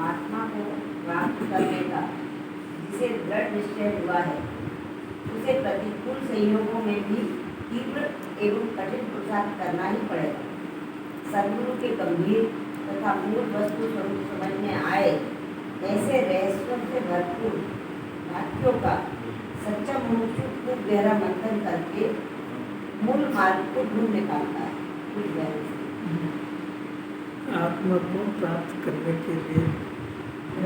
आत्मा को प्राप्त करने का जिसे दृढ़ निश्चय हुआ है, उसे प्रतिकूल संयोगों में भी तीव्र एवं कठिन पुरुषार्थ करना ही पड़ेगा। सद्गुरु के गंभीर तथा मूल वस्तु स्वरूप समझ में आए ऐसे रहस्यों से भरपूर वाक्यों का सच्चा मुमुक्षु खूब गहरा मंथन करके मूल मार्ग को ढूंढ निकालता है। आत्मा को प्राप्त करने के लिए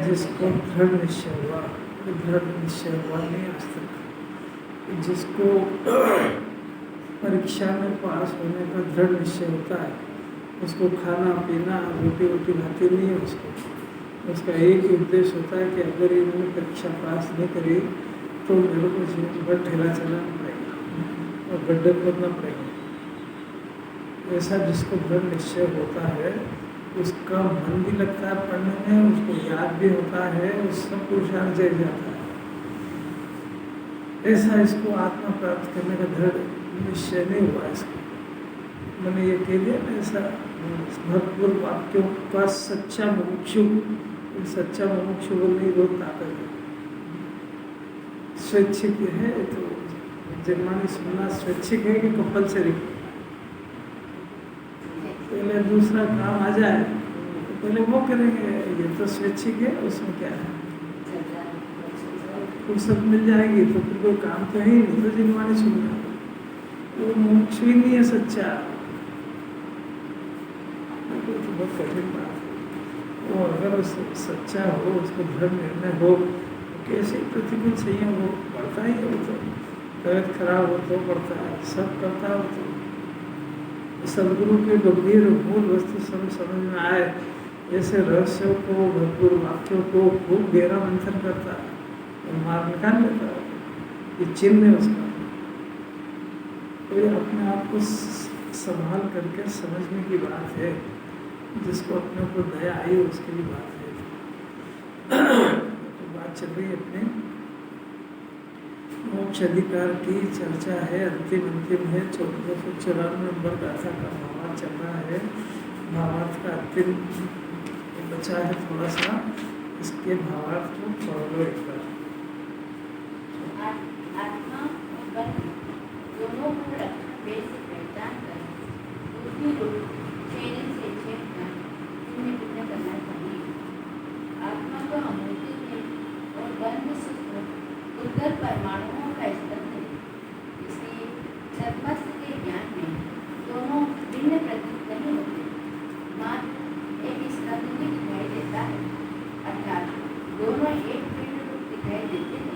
जिसको दृढ़ निश्चय हुआ, दृढ़ निश्चय हुआ नहीं आज तक, जिसको परीक्षा में पास होने का दृढ़ निश्चय होता है, उसको खाना पीना रोटी वोटी खाती नहीं है। उसका एक ही उद्देश्य होता है कि अगर इन्होंने परीक्षा पास नहीं करी तो मेरे को जीवन भर ठेला चलाना पड़ेगा और गड्ढे खोदना पड़ेगा। ऐसा जिसको दृढ़ निश्चय होता है, उसका मन भी लगता है पढ़ने में, उसको याद भी होता है, उस सब पुरुषार्थ जय जाता है। ऐसा इसको आत्मा प्राप्त करने का दृढ़ निश्चय नहीं हुआ। इसको मैंने ये कह दिया ना, ऐसा भरपूर वाक्यों का सच्चा मुमुक्षु, सच्चा मुमुक्षु बोलने बहुत ताकत है। स्वैच्छिक है तो जन्मानी सुनना स्वैच्छिक है कि कंपल्सरी? पहले दूसरा काम आ जाए तो पहले वो करेंगे, ये तो स्वैच्छिक है, उसमें क्या है, फुर्सत मिल जाएगी तो फिर कोई काम तो है ही नहीं, तो जिनवानी सुनना वो मोक्ष ही नहीं है सच्चा। तो बहुत कठिन बात है। वो अगर सच्चा हो, उसको दृढ़ निर्णय हो, तो कैसे प्रतिकूल संयम हो, बढ़ता ही हो, तो तबियत खराब हो तो बढ़ता है, सब करता हो तो सदगुरु के गंभीर मूल वस्तु समझ में आए, ऐसे रहस्यों को, भरपूर वाक्यों को खूब गहरा मंथन करता है और मार निकाल लेता है। ये चिन्ह है उसका। तो ये अपने आप को संभाल करके समझने की बात है। जिसको अपने ऊपर दया आई उसके लिए बात है। तो बात चल रही है अपने मोक्ष अधिकार की चर्चा है, अंतिम है। 1494 नंबर गाथा का भावार्थ चल रहा है। भावार्थ का अंतिम बचा है थोड़ा सा, इसके भावार्थ को पढ़ लो एक बार। आत्मा और बल दोनों को रखना बेस से पहचान कर दूसरी रूप छेदन से छेदना इनमें भिन्न करना चाहिए। आत्मा को अमूर्ति है और बल में सूक्ष्म उद्धर परमाणुओं का स्तर है। इसलिए छद्मस्थ के ज्ञान में दोनों भिन्न प्रतीत नहीं होते, मात्र एक स्कंद भी दिखाई देता है, अर्थात दोनों एक पिंड रूप दिखाई देते हैं।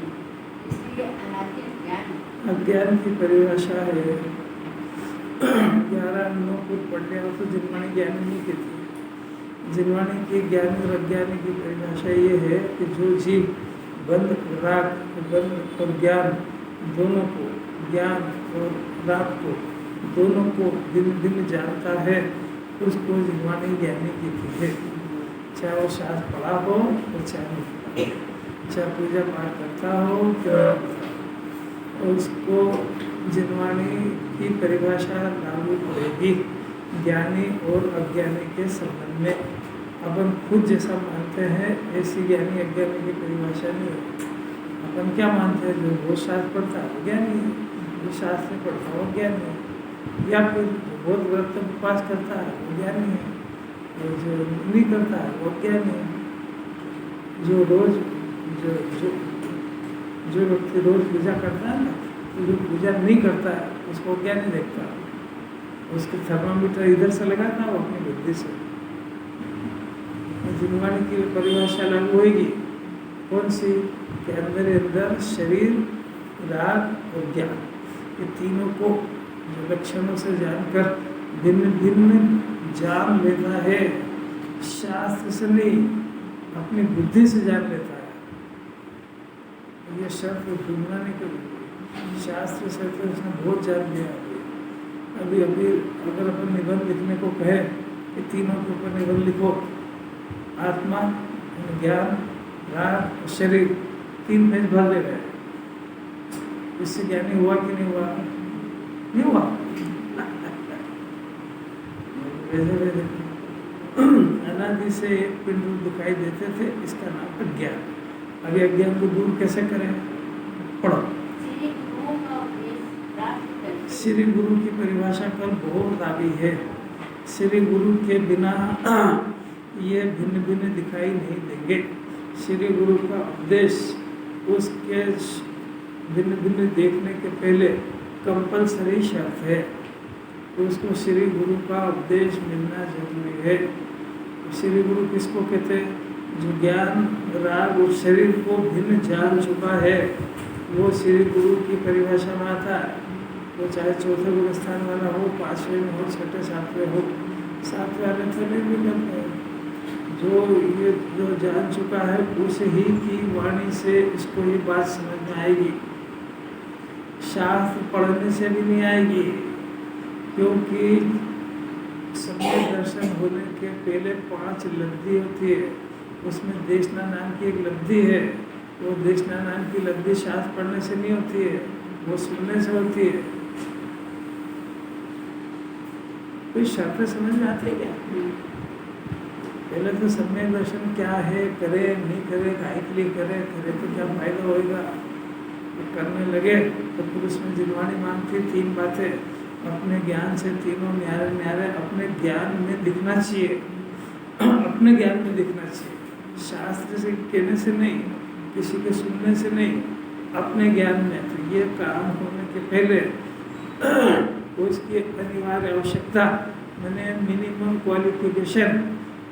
अज्ञान की परिभाषा है 11 को पढ़ने हो तो जिनवाणी ज्ञानी नहीं कहती। जिनवाणी की ज्ञानी और अज्ञानी की परिभाषा ये है कि जो जीव बंध राग, बंध और ज्ञान दोनों को, ज्ञान और राग को दोनों को दिन दिन जानता है, उसको जिनवाणी ज्ञानी कहती है। चाहे वो शास्त्र पढ़ा हो और चाहे नहीं पढ़ा, चाहे पूजा पाठ करता हो तो उसको जिनवाणी की परिभाषा लागू पड़ेगी ज्ञानी और अज्ञानी के संबंध में। अपन खुद जैसा मानते हैं ऐसी ज्ञानी अज्ञानी की परिभाषा नहीं है। अपन क्या मानते हैं, जो बहुत शास्त्र पढ़ता है ज्ञानी है, जो शास्त्र नहीं पढ़ता वो ज्ञानी है, या फिर बहुत व्रत उपवास करता है वो ज्ञानी है, और जो नहीं करता है वो ज्ञानी है। जो रोज जो व्यक्ति रोज पूजा करता है ना, तो जो पूजा नहीं करता है उसको ज्ञानी देखता है। उसके थर्मामीटर इधर से लगाता है वो अपनी बुद्धि से। जिनवाणी की परिभाषा लागू होगी कौन सी, के अंदर शरीर, राग और ज्ञान, ये तीनों को जो लक्षणों से जानकर भिन्न भिन्न जान लेता है, शास्त्र से नहीं अपनी बुद्धि से जान लेता है। ये शर्त ढूंढना नहीं कभी, शास्त्र से तो उसने बहुत जान लिया। अभी अभी अगर अपन निबंध लिखने को कहे कि तीनों के ऊपर निबंध लिखो, आत्मा, ज्ञान, राग, शरीर, 3 पेज भर दे रहे हैं, इससे ज्ञानी हुआ कि नहीं हुआ? नहीं हुआ। अनादि से एक पिंड दिखाई देते थे, इसका नाम है ज्ञान। अभी अज्ञान को दूर कैसे करें? पढ़ो। श्री गुरु की परिभाषा कल बहुत आ गई है। श्री गुरु के बिना ये भिन्न भिन्न दिखाई नहीं देंगे। श्री गुरु का उपदेश उसके भिन्न भिन्न देखने के पहले कंपलसरी शर्त है, तो उसको श्री गुरु का उपदेश मिलना जरूरी है। श्री गुरु किसको कहते हैं? जो ज्ञान, राग और शरीर को भिन्न जान चुका है, वो श्री गुरु की परिभाषा में आता है। वो चाहे चौथे गुरु स्थान वाला हो, 5वें में हो, छठे 7वें हो, 7वें वाले तो नहीं भी करते हैं। जो जान चुका है उसे ही की वाणी से इसको ये बात समझ में आएगी, शास्त्र पढ़ने से भी नहीं आएगी। क्योंकि सम्यक दर्शन होने के पहले 5 लब्धि होती है, उसमें देशना नाम की एक लब्धि है। वो देशना नाम की लब्धि शास्त्र पढ़ने से नहीं होती है, वो सुनने से होती है। कोई शर्तें समझ में आती है क्या? पहले तो सम्यक दर्शन क्या है, करे नहीं करे, काहे के लिए करे तो क्या फायदा होएगा, तो करने लगे तो फिर उसमें जिनवाणी मांगती 3 बातें। अपने ज्ञान से तीनों न्यारे न्यारे अपने ज्ञान में दिखना चाहिए, अपने ज्ञान में दिखना चाहिए, शास्त्र से कहने से नहीं, किसी के सुनने से नहीं, अपने ज्ञान में। तो ये काम होने के पहले वो इसकी अनिवार्य आवश्यकता, मैंने मिनिमम क्वालिफिकेशन,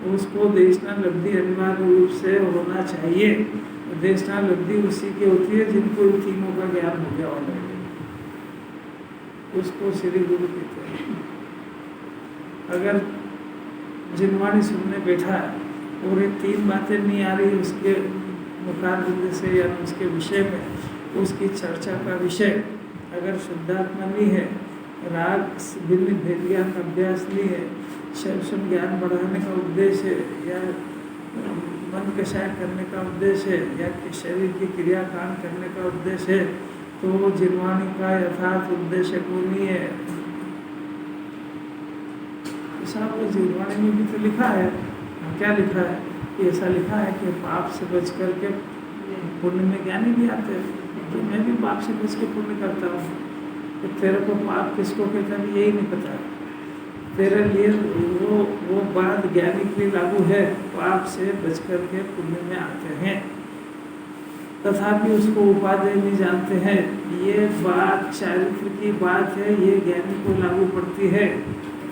उसको देशना लब्धि अनिवार्य रूप से होना चाहिए। देशना लब्धि उसी की होती है जिनको तीनों का ज्ञान हो गया ऑलरेडी, उसको श्री गुरु कहते हैं। अगर जिनवाणी सुनने बैठा और ये 3 बातें नहीं आ रही उसके मुखारबिंद से या उसके विषय में, उसकी चर्चा का विषय अगर शुद्धात्मा नहीं है, राग भिन्न भेद ज्ञान का अभ्यास नहीं है, शैव ज्ञान बढ़ाने का उद्देश्य है, या मन कषाय करने का उद्देश्य है, या शरीर की क्रियाकांड करने का उद्देश्य है, तो वो जिनवाणी का यथार्थ उद्देश्य को नहीं है। साहब वो जिनवाणी में भी तो लिखा है, क्या लिखा है? ऐसा लिखा है कि पाप से बच करके पुण्य में ज्ञानी भी आते हैं। तो मैं भी पाप से बच के पुण्य करता हूँ, तो तेरे को पाप किसको कहता है यही नहीं पता। तेरे लिए वो बात ज्ञानी के लिए लागू है, पाप से बच करके पुण्य में आते हैं, तथापि उसको उपादेय नहीं जानते हैं। ये बात चारित्र की बात है, ये ज्ञानी को लागू पड़ती है।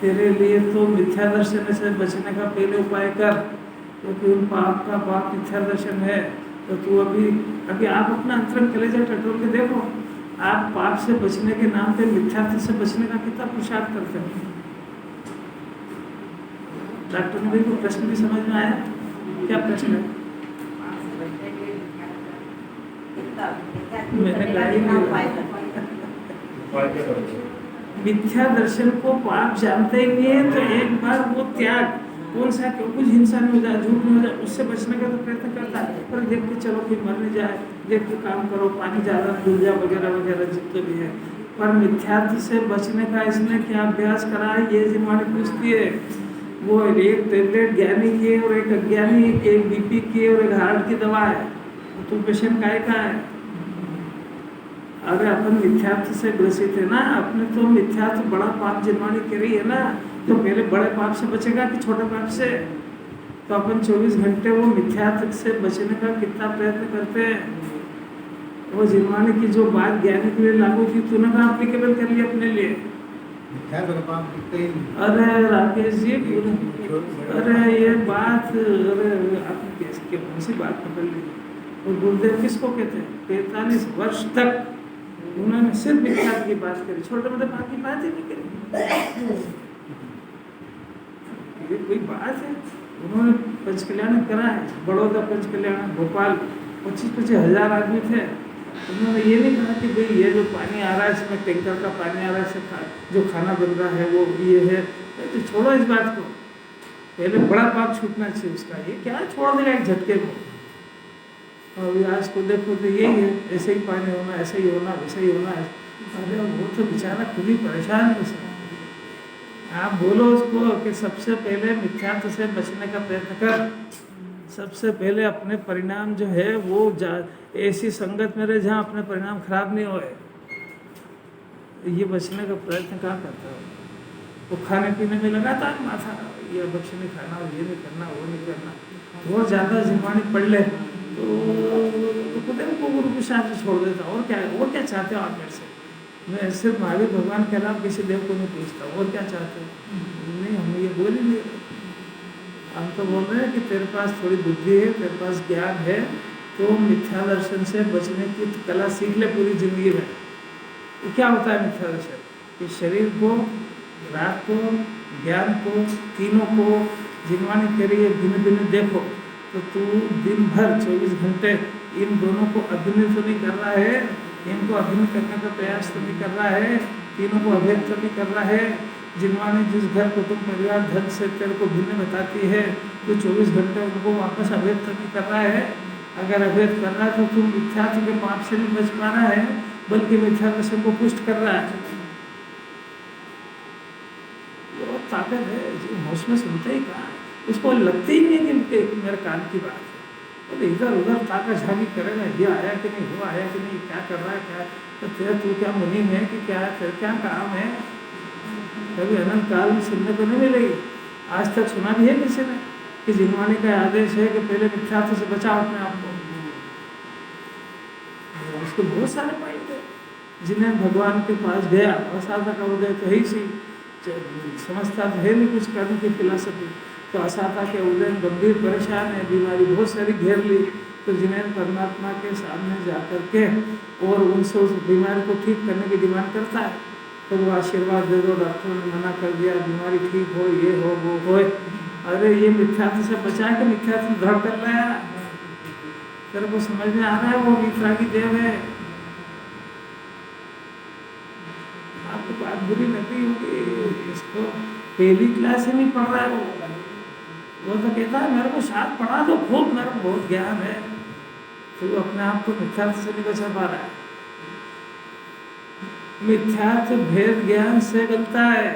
तेरे लिए तो मिथ्या दर्शन से बचने का पहले उपाय कर, क्योंकि उन पाप का पाप मिथ्या दर्शन है। तो तू अभी आप अपना अंतरंग कलेजा टटोल के देखो, आप पाप से बचने के नाम पे मिथ्यात्व से बचने का कितना पुरुषार्थ करते हैं। डॉक्टर ने को प्रश्न भी समझ में आया? क्या प्रश्न है? मिथ्या दर्शन को पाप जानते ही नहीं है, तो एक बार वो त्याग, कौन सा क्यों कुछ हिंसा नहीं हो जाए, झूठ नहीं हो जाए, उससे बचने का तो प्रयत्न करता है। पर देख के चलो कि मर नहीं जाए, देख के काम करो, पानी ज़्यादा भूल जाए वगैरह वगैरह जितने भी है। पर मिथ्यात्व से बचने का इसने क्या अभ्यास करा है, ये जिनवाणी पूछती है। वो एक टेबलेट ज्ञानी की है और एक अज्ञानी, एक बीपी की और एक हार्ट की दवा है, तो पेशेंट काय का है। अगर अपन मिथ्यात्व से ग्रसित है ना, अपने तो मिथ्यात्व बड़ा पाप जिनवाणी कर रही है ना, तो पहले बड़े पाप से बचेगा कि छोटे पाप से? तो अपन 24 घंटे वो मिथ्यात्व से बचने का कितना प्रयत्न करते हैं। वो जिनवाणी की जो बात ज्ञानी के लिए लागू की, तूने ना एप्लीकेबल कर लिया अपने लिए। अरे राकेश जी, अरे ये बात, अरे आपने कौन सी बात पकड़ ली। और गुरुदेव किसको कहते हैं? 45 वर्ष तक उन्होंने सिर्फ विख्यात की बात करी, छोटे मोटे बात की बात ही नहीं करी। ये कोई बात है? उन्होंने पंचकल्याण करा है, बड़ौदा पंचकल्याण, भोपाल 25-25 हज़ार आदमी थे। उन्होंने ये नहीं कहा कि भाई ये जो पानी आ रहा है इसमें टैंकर का पानी आ रहा है, इससे जो खाना बन रहा है वो ये है, तो छोड़ो इस बात को, पहले बड़ा पाप छूटना चाहिए उसका। ये क्या छोड़ देगा एक झटके में? और आज को देखो तो यही है, ऐसे ही पानी होना, ऐसे ही होना, वैसे ही होना है। अरे वो तो बेचारा खुद ही परेशान है उसमें। आप बोलो उसको कि सबसे पहले मिथ्यात्व से बचने का प्रयत्न कर, सबसे पहले अपने परिणाम जो है वो ऐसी संगत में रहे जहाँ अपने परिणाम खराब नहीं होए। ये बचने का प्रयत्न कहाँ करता है? वो खाने पीने में लगाता है माथा, ये भक्ष्य नहीं खाना, ये नहीं करना, वो नहीं करना। बहुत ज़्यादा जिम्मानी पढ़ ले तो खुद को गुरु के साथ छोड़ देता। और क्या चाहते हो आप मेरे से? मैं सिर्फ महावीर भगवान के अलावा किसी देव को नहीं पूछता, और क्या चाहते हो? नहीं, हम ये बोल ही नहीं रहे। हम तो बोल रहे हैं कि तेरे पास थोड़ी बुद्धि है, तेरे पास ज्ञान है, तो मिथ्या दर्शन से बचने की कला सीख ले पूरी जिंदगी में। तो क्या होता है मिथ्या दर्शन? कि शरीर को, राग को, ज्ञान को, तीनों को जिनवाने के लिए भिन्न भिन्न देखो, तो तू दिन भर 24 घंटे इन दोनों को अभिनय तो नहीं कर रहा है, इनको अभिनय करने का प्रयास तो नहीं कर रहा है, तीनों को अभेद तो नहीं कर रहा है। जिनवाने जिस घर कुटुंब परिवार धन से तेरे को भिन्न बताती है, तो 24 घंटे उनको वापस अभेद तो नहीं कर रहा है। अगर अभेद कर रहा है तो तुम मिथ्यात्व के पाप से नहीं बच पा रहा है, बल्कि मिथ्या दर्शन को पुष्ट कर रहा है। वो ताकत है जो होश में सुनते ही कहा, उसको लगती ही नहीं कि मेरे कान की बात है। बोले इधर उधर ताका झाकी करेगा, ये आया कि नहीं, वो आया कि नहीं, क्या कर रहा है, क्या तो तेरा तू क्या मुनि है कि क्या है, तेरा क्या काम है? कभी अनंत काल में सुनने को नहीं मिलेगी। आज तक सुना भी है किसी ने कि जिनवानी का आदेश है कि पहले मिथ्यात्व से बचाओ अपने आप को? उसके बहुत सारे पॉइंट है। जिन्हें भगवान के पास गया, असाधा का उदय तो ही सी, समझता तो है नहीं कुछ कर्म की फिलॉसफी, तो असाधा के उदय में गंभीर परेशान है, बीमारी बहुत सारी घेर ली, तो जिन्हें परमात्मा के सामने जाकर के और उनसे उस बीमारी को ठीक करने की डिमांड करता है, तो वो आशीर्वाद दे दो, डॉक्टर ने मना कर दिया, बीमारी ठीक हो, ये हो, वो हो। अरे ये मिथ्यात्व से बचा के मिथ्यात्व दृढ़ कर रहा है। तेरे को समझ में आ रहा है? वो वितरागी देव है। आपको बात बुरी लगी होगी, इसको पहली क्लास ही नहीं पढ़ रहा है वो तो कहता है मेरे को साथ पढ़ा दो खूब, मेरे को बहुत ज्ञान है, तो वो अपने आप को मिथ्यात्व से नहीं बचा पा रहा है। मिथ्यात्व भेद ज्ञान से बनता है,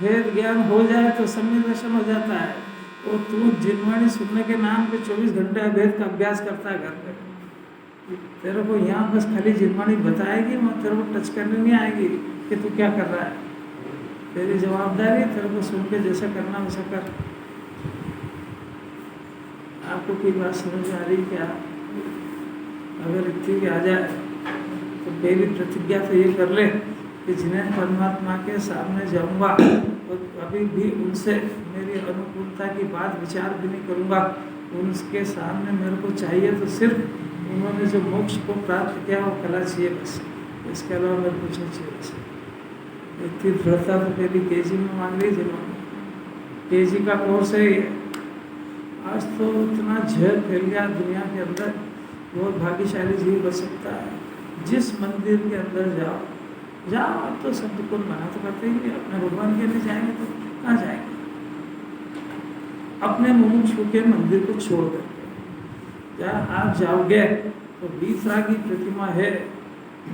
भेद ज्ञान हो जाए तो सम्यक दर्शन हो जाता है। और तू जिनवाणी सुनने के नाम पे 24 घंटे भेद का अभ्यास करता है घर पे, तेरे को यहाँ बस खाली जिनवाणी बताएगी, वहाँ तेरे को टच करने नहीं आएगी कि तू क्या कर रहा है। तेरी जवाबदारी तेरे को सुन के जैसा करना वैसा कर। आपको कोई बात समझ में आ रही क्या? अगर इतनी भी आ जाए तो पहली प्रतिज्ञा तो ये कर ले कि जिन्हें परमात्मा के सामने जाऊंगा और कभी भी उनसे मेरी अनुकूलता की बात विचार भी नहीं करूंगा। उनके सामने मेरे को चाहिए तो सिर्फ उन्होंने जो मोक्ष को प्राप्त किया वो कला चाहिए बस, इसके अलावा मेरे कुछ नहीं चाहिए बस। इतनी दृढ़ता तो पहली केजी में मांग रही जिन्होंने, केजी का कोर्स है ये। आज तो इतना जहर फैल गया दुनिया के अंदर, बहुत भाग्यशाली जीव बच सकता है। जिस मंदिर के अंदर जाओ आप तो संत को मना तो करते ही नहीं, अपने भगवान के लिए जाएंगे तो कहाँ जाएंगे? अपने मुमुक्षु के मंदिर को छोड़ करके जहाँ आप जाओगे तो वीतरागी प्रतिमा है,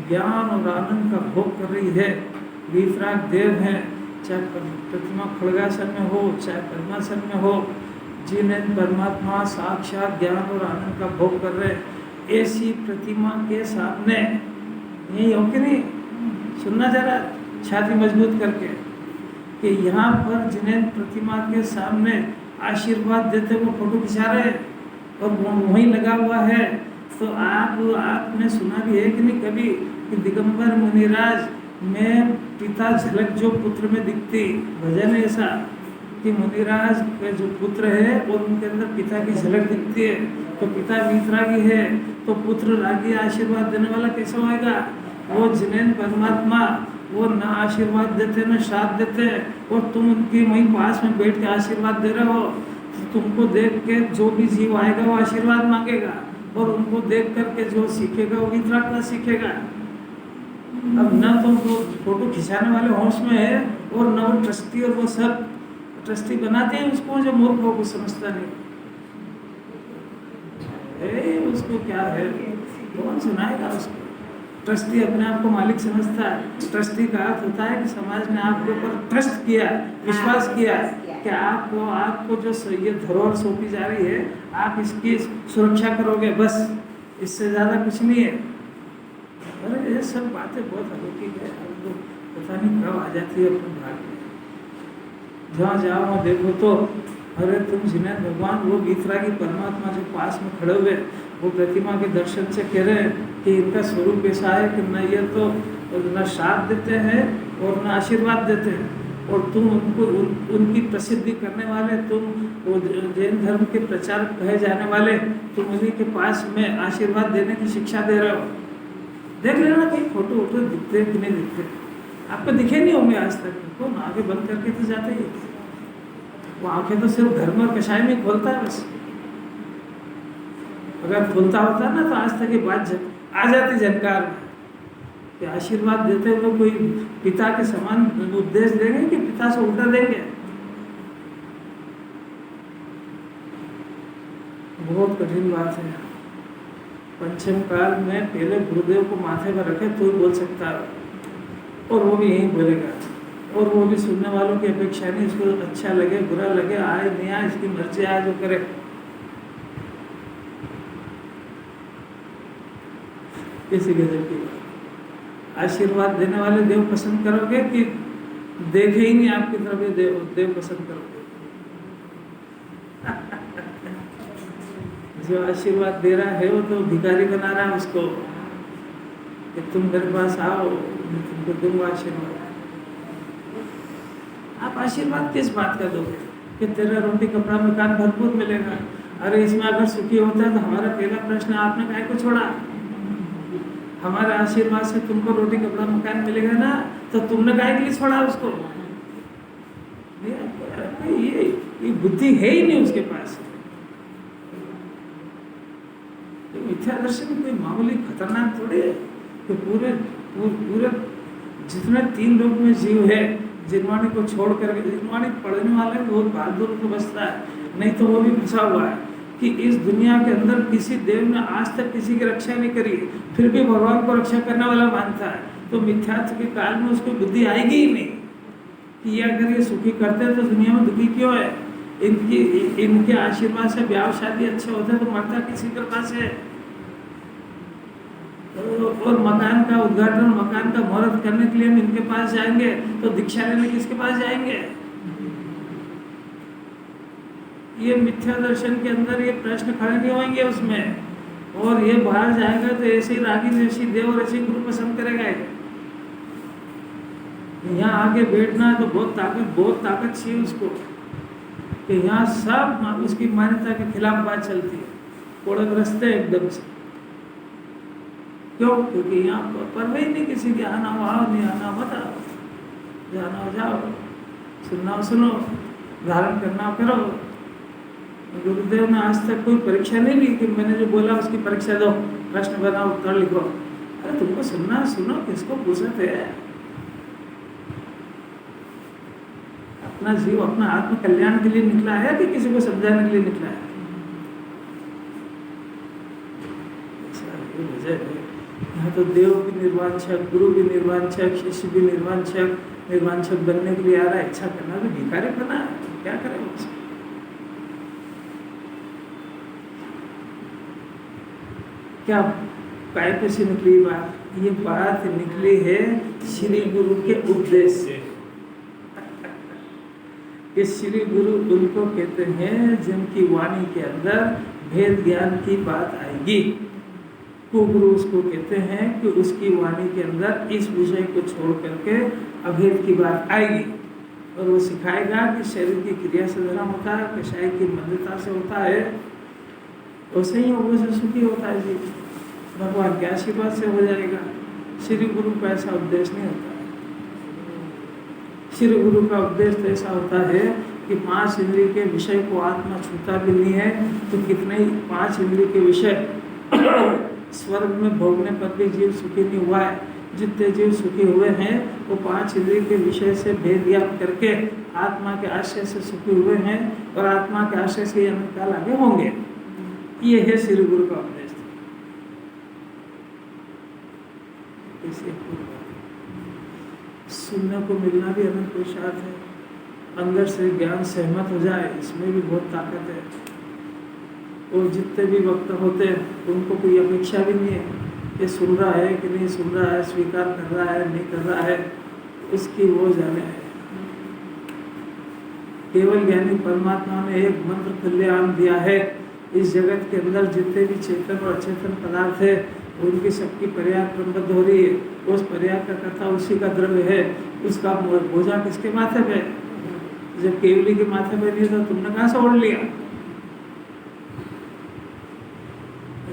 ज्ञान और आनंद का भोग कर रही है, वीतराग देव है, चाहे प्रतिमा खड़गासन में हो चाहे पद्मासन में हो, जिन्हें परमात्मा साक्षात ज्ञान और आनंद का भोग कर रहे, ऐसी प्रतिमा के सामने यही हो कि नहीं? सुनना जरा छाती मजबूत करके कि यहाँ पर जिन्हें प्रतिमा के सामने आशीर्वाद देते वो फोटो खिंचा रहे और वो वहीं लगा हुआ है। तो आपने सुना भी है कि नहीं कभी कि दिगंबर मुनिराज में पिता झलक जो पुत्र में दिखती, भजन ऐसा कि मुनिराज के जो पुत्र है और उनके अंदर पिता की झलक दिखती है, तो पिता वीतरागी है तो पुत्र रागी आशीर्वाद देने वाला कैसे होएगा? वो जिनेन परमात्मा वो न आशीर्वाद देते न श्राद्ध देते, और तुम उनके वहीं पास में बैठ के आशीर्वाद दे रहे हो। तो तुमको देख के जो भी जीव आएगा वो आशीर्वाद मांगेगा, और उनको देख करके जो सीखेगा वो वितरागता सीखेगा। अब न तो फोटो खिंचाने वाले होश में है, और न वो ट्रस्टी, और वो सब ट्रस्टी बनाते हैं उसको जो मूर्ख हो, कुछ समझता नहीं उसको क्या है, कौन सुनाएगा उसको। ट्रस्टी अपने आप को मालिक समझता है। ट्रस्टी का अर्थ होता है कि समाज ने आपके ऊपर ट्रस्ट किया, विश्वास किया कि आपको जो ये धरोहर सौंपी जा रही है आप इसकी सुरक्षा करोगे, बस इससे ज़्यादा कुछ नहीं है। अरे ये सब बातें बहुत अलौकिक है, आपको पता नहीं कब आ जाती है अपने भाग में। जहाँ जाओ वहाँ देखो तो अरे तुम जिन्हें भगवान वो वीतरागी परमात्मा जो पास में खड़े हुए वो प्रतिमा के दर्शन से कह रहे हैं कि इनका स्वरूप ऐसा है कि न ये तो न श्राद्ध देते हैं और न आशीर्वाद देते हैं, और तुम उनको उनकी प्रसिद्धि करने वाले, तुम वो जैन धर्म के प्रचारक कहे जाने वाले, तुम उन्हीं के पास में आशीर्वाद देने की शिक्षा दे रहे हो। देख लेना कि फोटो वोटो दिखते कि नहीं दिखते, आपको दिखे नहीं होंगे आज तक। कौन आंखें बंद करके तो जाते ही, वो आंखें तो सिर्फ धर्म और कषाय में खोलता है बस। अगर खोलता होता ना तो आज तक ये बात आ जाती जनकार में कि आशीर्वाद देते हुए कोई पिता के समान उपदेश देंगे कि पिता से उल्टा देंगे। बहुत कठिन बात है। पंचम काल में पहले गुरुदेव को माथे पर रखे तो ही बोल सकता है, और वो भी यही बोलेगा, और वो भी सुनने वालों की अपेक्षा नहीं, इसको अच्छा लगे बुरा लगे आए नहीं आए इसकी मर्जी आए जो करे। किसी गजब की बात। आशीर्वाद देने वाले देव पसंद करोगे कि देखे ही नहीं आपकी तरफ ये देव पसंद करोगे? जो आशीर्वाद दे रहा है वो तो भिखारी बना रहा है उसको कि तुम मेरे पास आओ मैं तुमको दूंगा आशीर्वाद। आप आशीर्वाद किस बात का दोगे कि तेरा रोटी कपड़ा मकान भरपूर मिलेगा? अरे इसमें अगर सुखी होता है तो हमारा पहला प्रश्न आपने काहे को छोड़ा? हमारे आशीर्वाद से तुमको रोटी कपड़ा मकान मिलेगा ना, तो तुमने काहे के लिए छोड़ा उसको? ये बुद्धि है ही नहीं उसके पास। मिथ्या दर्शन कोई मामूली खतरनाक थोड़ी है कि पूरे जितने 3 लोक में जीव है जिनवाणी को छोड़ कर, जिनवाणी पढ़ने वाला बहुत बहादुर को बचता है, नहीं तो वो भी फंसा हुआ है कि इस दुनिया के अंदर किसी देव ने आज तक किसी की रक्षा नहीं करी, फिर भी भगवान को रक्षा करने वाला मानता है। तो मिथ्यात्व के काल में उसको बुद्धि आएगी ही नहीं कि ये अगर ये सुखी करते हैं तो दुनिया में दुखी क्यों है? इनके आशीर्वाद से ब्याह शादी अच्छे होते हैं तो मरता किसी कृपा से। और मकान का उद्घाटन, मकान का मुहूर्त करने के लिए हम इनके पास जाएंगे तो दीक्षा लेने किसके पास जाएंगे? ये मिथ्या दर्शन के अंदर ये प्रश्न खड़े नहीं होंगे उसमें, और ये बाहर जाएगा तो ऐसे ही रागी ऋषि देव और ऐसे गुरु पसंद करेगा। यहाँ आके बैठना तो बहुत ताकत चाहिए उसको कि यहाँ सब उसकी मान्यता के खिलाफ बात चलती है, कोड़ग्रस्त है एकदम से। क्यों? क्योंकि यहाँ परवाह नहीं किसी के, आना हो आओ, नहीं आना मत आओ, जाना हो जाओ, सुनना हो सुनो, धारण करना हो करो। गुरुदेव ने आज तक कोई परीक्षा नहीं ली कि मैंने जो बोला उसकी परीक्षा दो, प्रश्न बनाओ, उत्तर लिखो। अरे तुमको सुनना सुनो, किसको पूछते है? अपना जीव अपना आत्म कल्याण के लिए निकला है कि किसी को समझाने के लिए निकला है? यहाँ तो देव भी निर्वांछक, गुरु भी निर्वांछक, शिष्य भी निर्वांछक बनने के लिए आ रहा है। इच्छा करना तो भिखारी बना, क्या करे उसको? क्या काय पे से निकली बात? ये बात निकली है श्री गुरु के उपदेश से। कि श्री गुरु उनको कहते हैं जिनकी वाणी के अंदर भेद ज्ञान की बात आएगी। कुगुरु उसको कहते हैं कि उसकी वाणी के अंदर इस विषय को छोड़ करके अभेद की बात आएगी, और वो सिखाएगा कि शरीर की क्रिया से धर्म होता है, कषाय की मंदता से होता है, वैसे ही योगों से सुखी होता है जी, भगवान के आशीर्वाद से हो जाएगा। श्री गुरु का ऐसा उपदेश नहीं होता है। श्री गुरु का उपदेश तो ऐसा होता है कि 5 इंद्रिय के विषय को आत्मा छूता भी नहीं है, तो कितने 5 इंद्रिय के विषय स्वर्ग में भोगने पर भी जीव सुखी नहीं हुआ है। जितने जीव सुखी हुए हैं वो 5 इंद्रिय के विषय से भेद ज्ञान करके आत्मा के आश्रय से सुखी हुए हैं, और आत्मा के आश्रय से ये अनंतकाल आगे होंगे। ये है श्री गुरु का उपदेश। सुनने को मिलना भी अनंत पुरुषार्थ है। अंदर से ज्ञान सहमत हो जाए, इसमें भी बहुत ताकत है। और जितने भी वक्ता होते हैं उनको कोई अपेक्षा भी नहीं है ये सुन रहा है कि नहीं सुन रहा है, स्वीकार कर रहा है नहीं कर रहा है, उसकी वो जाने है। केवल ज्ञानी परमात्मा ने एक मंत्र कल्याण दिया है। इस जगत के अंदर जितने भी चेतन और अचेतन पदार्थ है उनकी सबकी पर्याय क्रमबद्ध हो रही है। उस पर्याय का कथा उसी का द्रव्य है, उसका बोझा किसके माथे पे? जब केवली के माथे पे नहीं था तुमने कहाँ से ओढ़ लिया?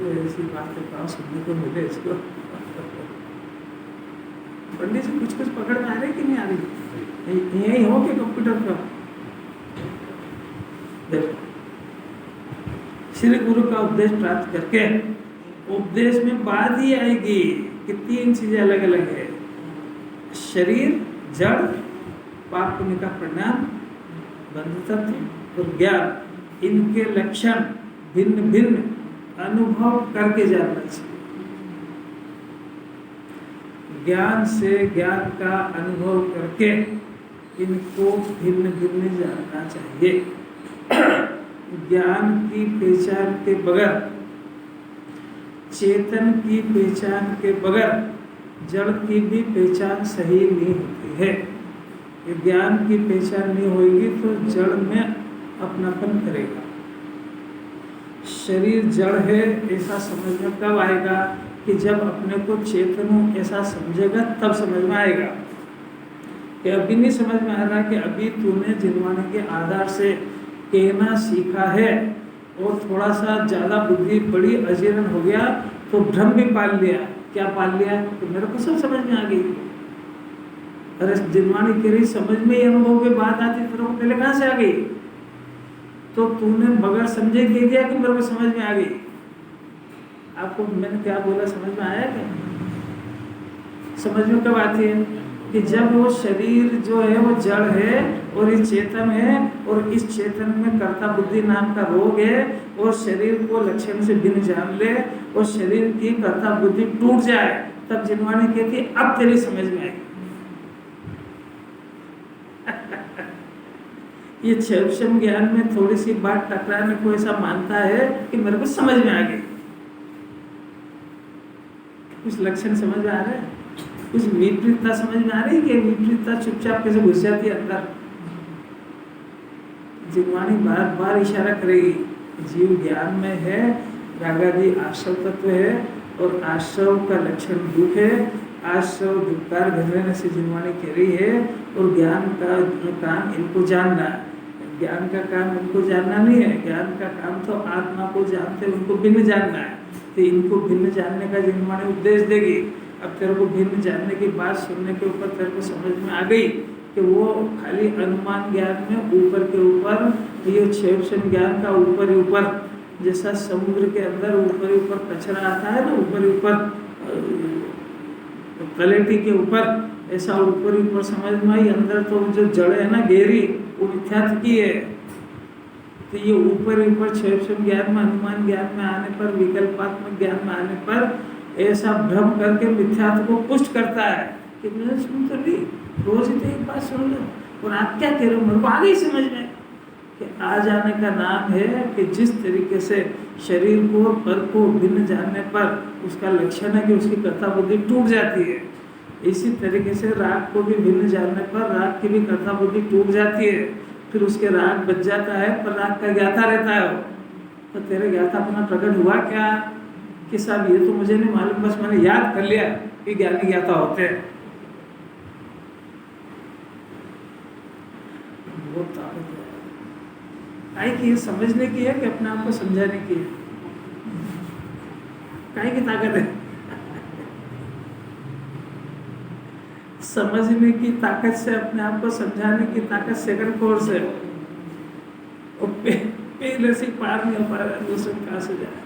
ऐसी बातें कहाँ सुनने को मिले इसको। पंडित जी कुछ पकड़ में आ रही कि नहीं आ रही? यही हो कि कंप्यूटर पर देखो, श्री गुरु का उपदेश प्राप्त करके उपदेश में बात ही आएगी कि 3 चीजें अलग अलग है। शरीर, जड़, पाप पुण्य का परिणाम, बंध तत्व और ज्ञान, इनके लक्षण भिन्न भिन्न अनुभव करके जानना चाहिए। ज्ञान से ज्ञान का अनुभव करके इनको भिन्न भिन्न जानना चाहिए। ज्ञान की पहचान के बगैर, चेतन की पहचान के बगैर जड़ की भी पहचान सही नहीं होती है। ज्ञान की पहचान नहीं होगी तो जड़ में अपनापन करेगा। शरीर जड़ है ऐसा समझ में कब आएगा? कि जब अपने को चेतन हूं ऐसा समझेगा तब समझ में आएगा। कि अभी नहीं समझ में आ रहा कि अभी तूने जिनवाने के आधार से कहना सीखा है और थोड़ा सा ज़्यादा बुद्धि बड़ी अजीर्ण हो गया तो भ्रम भी पाल लिया। क्या पाल लिया? तो मेरे को सब समझ में आ गई। अरे जिनवानी कह रही समझ में ही अनुभव की बात आती तेरे को पहले कहाँ से आ गई? तो तूने बगैर समझे कह दिया कि मेरे को समझ में आ गई। आपको मैंने क्या बोला समझ में आया क्या? समझ में कब आती है? कि जब वो शरीर जो है वो जड़ है और ये चेतन है, और इस चेतन में कर्ता बुद्धि नाम का रोग है, और शरीर को लक्षण से भिन्न जान ले और शरीर की कर्ता बुद्धि टूट जाए, तब जिनवानी कहती है अब तेरी समझ में आएगी। ये क्षेपशम ज्ञान में थोड़ी सी बात टकराने को ऐसा मानता है कि मेरे को समझ में आ गई। कुछ लक्षण समझ में आ रहे हैं? कुछ विपरीतता समझ में आ रही है कि विपरीतता चुपचाप कैसे घुस जाती है अंदर? जिनवानी बार बार इशारा करेगी। जीव ज्ञान में है, रागादि आश्रव तत्व है, और आश्रव का लक्षण दुख है। आश्रव दुखकार घरने से जिनवानी कह रही है, और ज्ञान का काम इनको जानना। ज्ञान का काम इनको जानना नहीं है, ज्ञान का काम तो आत्मा को जानते उनको भिन्न जानना है। तो इनको भिन्न जानने का जिनवानी उपदेश देगी। अब तेरे को भिन्न जानने की बात सुनने के ऊपर तेरे को समझ में आ गई कि वो खाली अनुमान ज्ञान में ऊपर के ऊपर, ये क्षेपशम ज्ञान का ऊपर ही ऊपर, जैसा समुद्र के अंदर ऊपर ही ऊपर कचरा आता है ना, ऊपर ही ऊपर कलेटी के ऊपर, ऐसा ऊपर ही ऊपर समझ में आई। अंदर तो जो जड़ है ना गहरी, वो मिथ्यात्व की है। तो ये ऊपर ही ऊपर क्षेपशम ज्ञान में, अनुमान ज्ञान में आने पर, विकल्पात्मक ज्ञान में आने पर ऐसा भ्रम करके मिथ्यात्व को पुष्ट करता है कि मैंने सुन तो ली, रोज ही तो एक बात सुन लो, और आप क्या कह रहे हो? मेरे को आ गई समझ में। कि आ जाने का नाम है कि जिस तरीके से शरीर को और पर को भिन्न जानने पर उसका लक्षण है कि उसकी कर्ता बुद्धि टूट जाती है, इसी तरीके से राग को भी भिन्न जानने पर राग की भी कर्ता बुद्धि टूट जाती है। फिर उसके राग बच जाता है पर राग का ज्ञाता रहता है। तो तेरे ज्ञाता अपना प्रकट हुआ क्या? कि साहब ये तो मुझे नहीं मालूम, बस मैंने याद कर लिया कि ज्ञानी ज्ञाता होते हैं। बहुत ताकत है। काहे की समझने की है कि अपने आप को समझाने की है? काहे की ताकत है? समझने की ताकत से अपने आप को समझाने की ताकत सेकंड कोर्स है। और पहले से पार नहीं हो पा रहा, दूसरे कहाँ से जाए।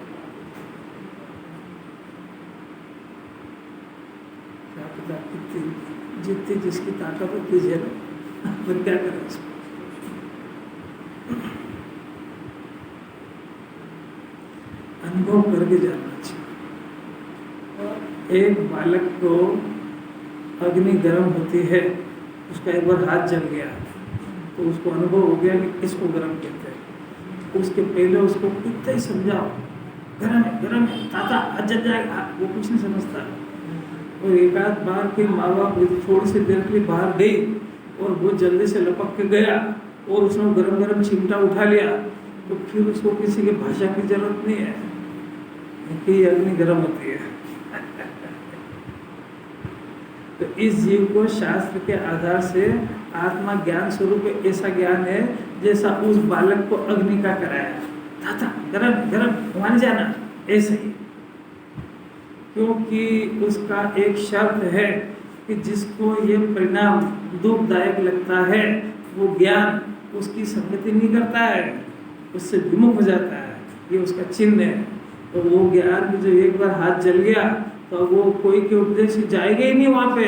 क्या पता कितनी जितनी जिसकी ताकत होती है ना, फिर क्या करें इसको। अनुभव करके जाना चाहिए। एक बालक को अग्नि गर्म होती है, उसका एक बार हाथ जल गया तो उसको अनुभव हो गया कि इसको गर्म कहते हैं। उसके पहले उसको इतना ही समझाओ, गर्म है ताता, हाथ जल जाएगा, वो कुछ नहीं समझता। और एक आध बार के माँ बाप थोड़ी सी देर के लिए बाहर गई और वो जल्दी से लपक के गया और उसने गरम गरम चिमटा उठा लिया, तो फिर उसको किसी के भाषा की जरूरत नहीं है कि अग्नि गर्म होती है। तो इस जीव को शास्त्र के आधार से आत्मा ज्ञान स्वरूप ऐसा ज्ञान है जैसा उस बालक को अग्नि का कराया, ताता गरम गरम वहां नहीं जाना, ऐसे ही। क्योंकि उसका एक शर्त है कि जिसको ये परिणाम दुखदायक लगता है वो ज्ञान उसकी संगति नहीं करता है, उससे विमुख हो जाता है, ये उसका चिन्ह है। तो वो ज्ञान जो एक बार हाथ जल गया तो वो कोई के उपदेश से जाएगा ही नहीं वहां पे।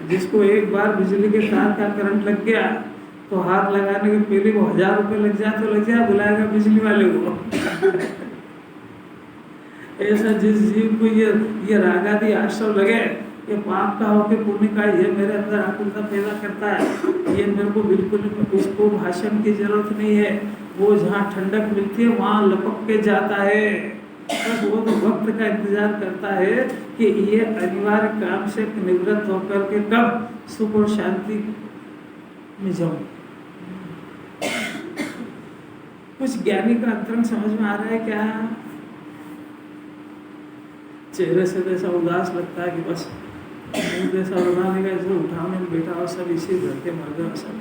जिसको एक बार बिजली के तार का करंट लग गया तो हाथ लगाने के पहले वो 1000 रुपए लग जाए तो लग जाए, बुलाएगा बिजली वाले को। ऐसा जिस जीव को ये रागादि आश्रय लगे, ये पाप का हो के पुण्य का, ये मेरे अंदर आकुलता पैदा करता है, ये मेरे को बिल्कुल, उसको भाषण की जरूरत नहीं है। वो जहाँ ठंडक मिलती है वहाँ लपक के जाता है। बस वो तो वक्त का इंतजार करता है कि ये अनिवार्य काम से निवृत्त होकर के कब सुख और शांति में जाऊं। कुछ ज्ञानी का अंतरंग समझ में आ रहा है क्या? चेहरे से जैसा उदास लगता है कि बस जैसा बनाने का, जो उठाने में बैठा हो सब इसी घर के मर्द सब।